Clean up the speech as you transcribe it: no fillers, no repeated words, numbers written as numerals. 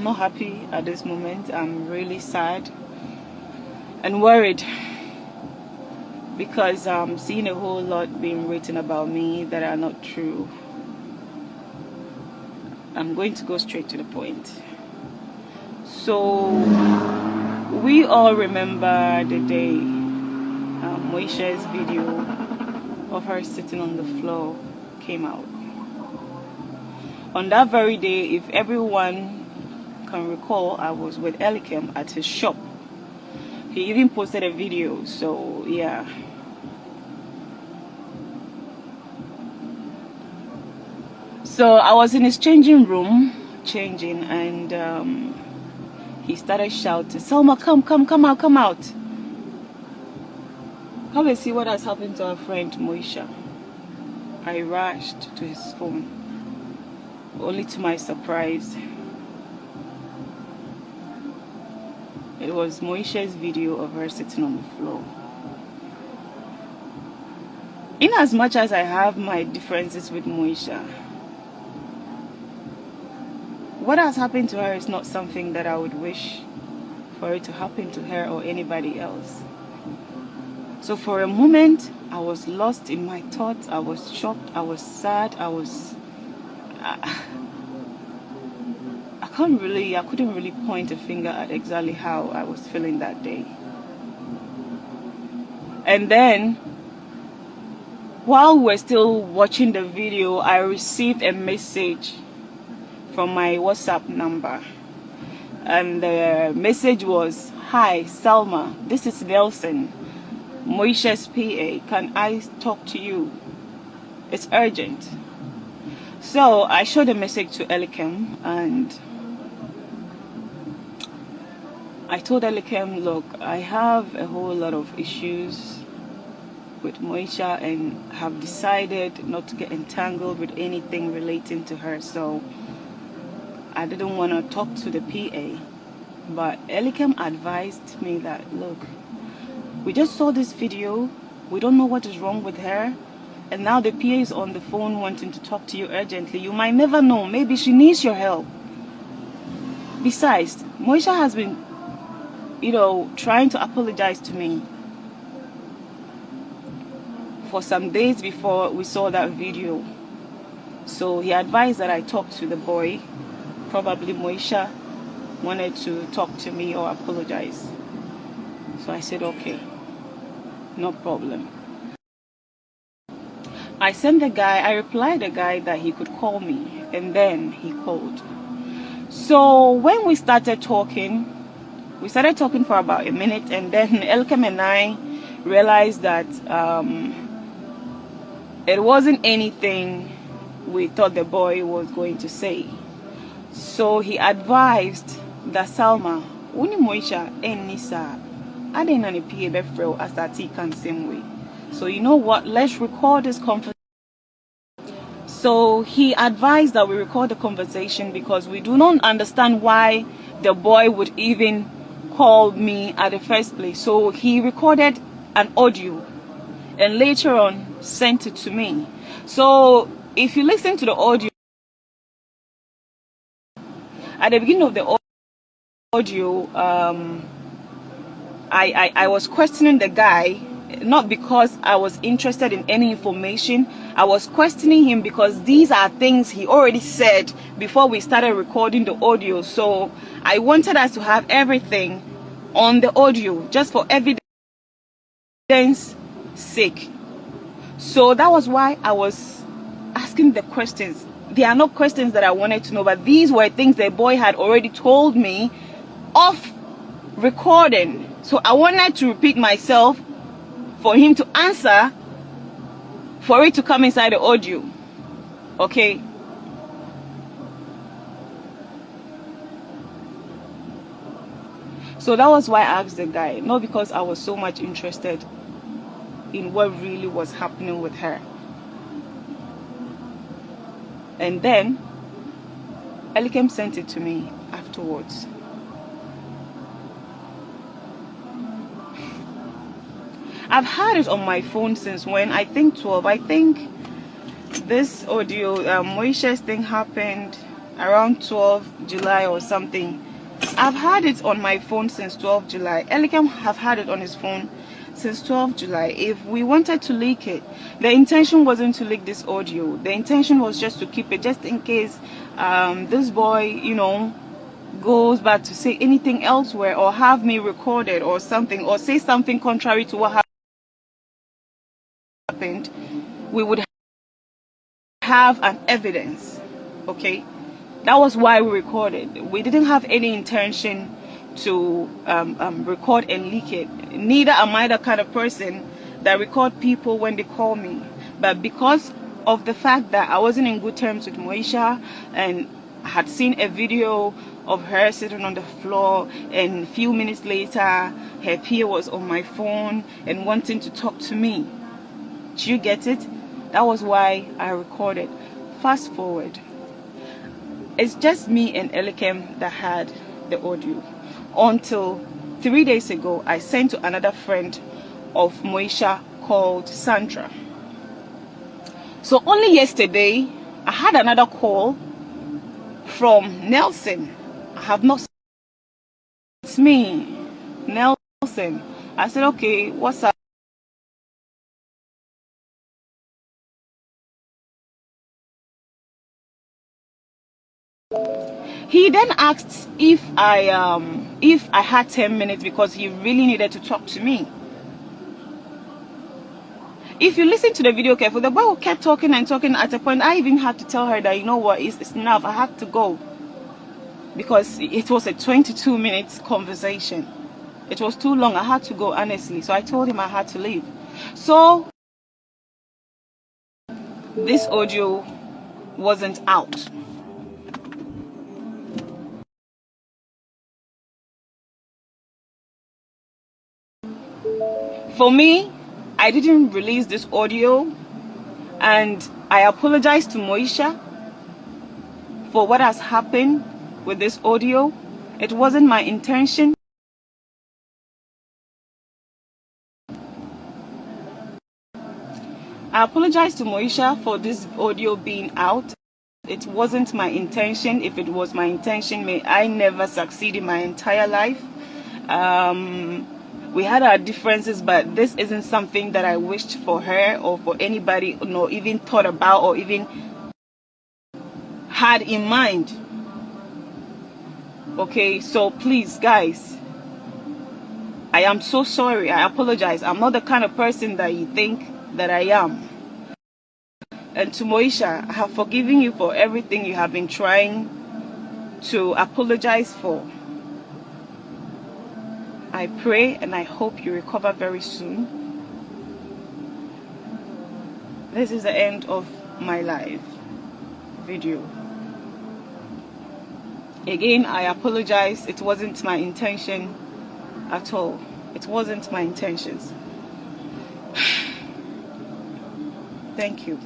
I'm not happy at this moment. I'm really sad and worried because I'm seeing a whole lot being written about me that are not true. I'm going to go straight to the point. So we all remember the day Moesha's video of her sitting on the floor came out. On that very day, if everyone can recall, I was with Elikem at his shop. He even posted a video, so yeah. So I was in his changing room, changing, and he started shouting, "Salma, come out, come out. Come and see what has happened to our friend Moesha." I rushed to his phone, only to my surprise, it was Moesha's video of her sitting on the floor. In as much as I have my differences with Moesha, what has happened to her is not something that I would wish for it to happen to her or anybody else. So for a moment, I was lost in my thoughts. I was shocked. I was sad. I couldn't really point a finger at exactly how I was feeling that day. And then, while we're still watching the video, I received a message from my WhatsApp number. And the message was, "Hi, Salma, this is Nelson, Moesha's PA. Can I talk to you? It's urgent." So I showed the message to Elikem and I told Elikem, "Look, I have a whole lot of issues with Moesha and have decided not to get entangled with anything relating to her, so I didn't want to talk to the PA." But Elikem advised me that, "Look, we just saw this video, we don't know what is wrong with her, and now the PA is on the phone wanting to talk to you urgently. You might never know, maybe she needs your help. Besides, Moesha has been, trying to apologize to me for some days before we saw that video." So he advised that I talk to the boy. Probably Moesha wanted to talk to me or apologize. So I said, "Okay, no problem." I replied the guy that he could call me, and then he called. So when we started talking for about a minute, and then Elikem and I realized that it wasn't anything we thought the boy was going to say. So he advised that, "Salma, uni Moesha enisa adenani PA befrel as that he can same way. So you know what? Let's record this conversation." So he advised that we record the conversation because we do not understand why the boy would even call me at the first place. So he recorded an audio and later on sent it to me. So if you listen to the audio, at the beginning of the audio, I was questioning the guy, not because I was interested in any information. I was questioning him because these are things he already said before we started recording the audio. So I wanted us to have everything on the audio just for evidence sake. So that was why I was asking the questions. They are not questions that I wanted to know, but these were things the boy had already told me off recording. So I wanted to repeat myself for him to answer, for it to come inside the audio. Okay? So that was why I asked the guy, not because I was so much interested in what really was happening with her. And then Elikem sent it to me afterwards. I've had it on my phone since when? I think 12. I think this audio, Moesha's thing happened around 12 July or something. I've had it on my phone since 12 July. Elikem have had it on his phone since 12 July. If we wanted to leak it, the intention wasn't to leak this audio. The intention was just to keep it, just in case this boy, you know, goes back to say anything elsewhere, or have me recorded or something, or say something contrary to what happened. We would have an evidence. Okay, that was why we recorded. We didn't have any intention to record and leak it. Neither am I the kind of person that record people when they call me. But because of the fact that I wasn't in good terms with Moesha, and I had seen a video of her sitting on the floor, and a few minutes later her peer was on my phone and wanting to talk to me. Do you get it? That was why I recorded. Fast forward, it's just me and Elikem that had the audio until 3 days ago. I sent to another friend of Moesha called Sandra. So only yesterday I had another call from Nelson. I have not. It's me, Nelson. I said, okay, what's up? He then asked if I had 10 minutes, because he really needed to talk to me. If you listen to the video carefully, the boy kept talking and talking. At a point, I even had to tell her that, you know what, it's enough. I have to go, because it was a 22 minutes conversation. It was too long. I had to go, honestly. So I told him I had to leave. So this audio wasn't out. For me, I didn't release this audio, and I apologize to Moesha for what has happened with this audio. It wasn't my intention. I apologize to Moesha for this audio being out. It wasn't my intention. If it was my intention, may I never succeed in my entire life. We had our differences, but this isn't something that I wished for her or for anybody, nor even thought about or even had in mind. Okay, so please, guys, I am so sorry. I apologize. I'm not the kind of person that you think that I am. And to Moesha, I have forgiven you for everything you have been trying to apologize for. I pray and I hope you recover very soon. This is the end of my live video. Again, I apologize. It wasn't my intention at all. It wasn't my intentions. Thank you.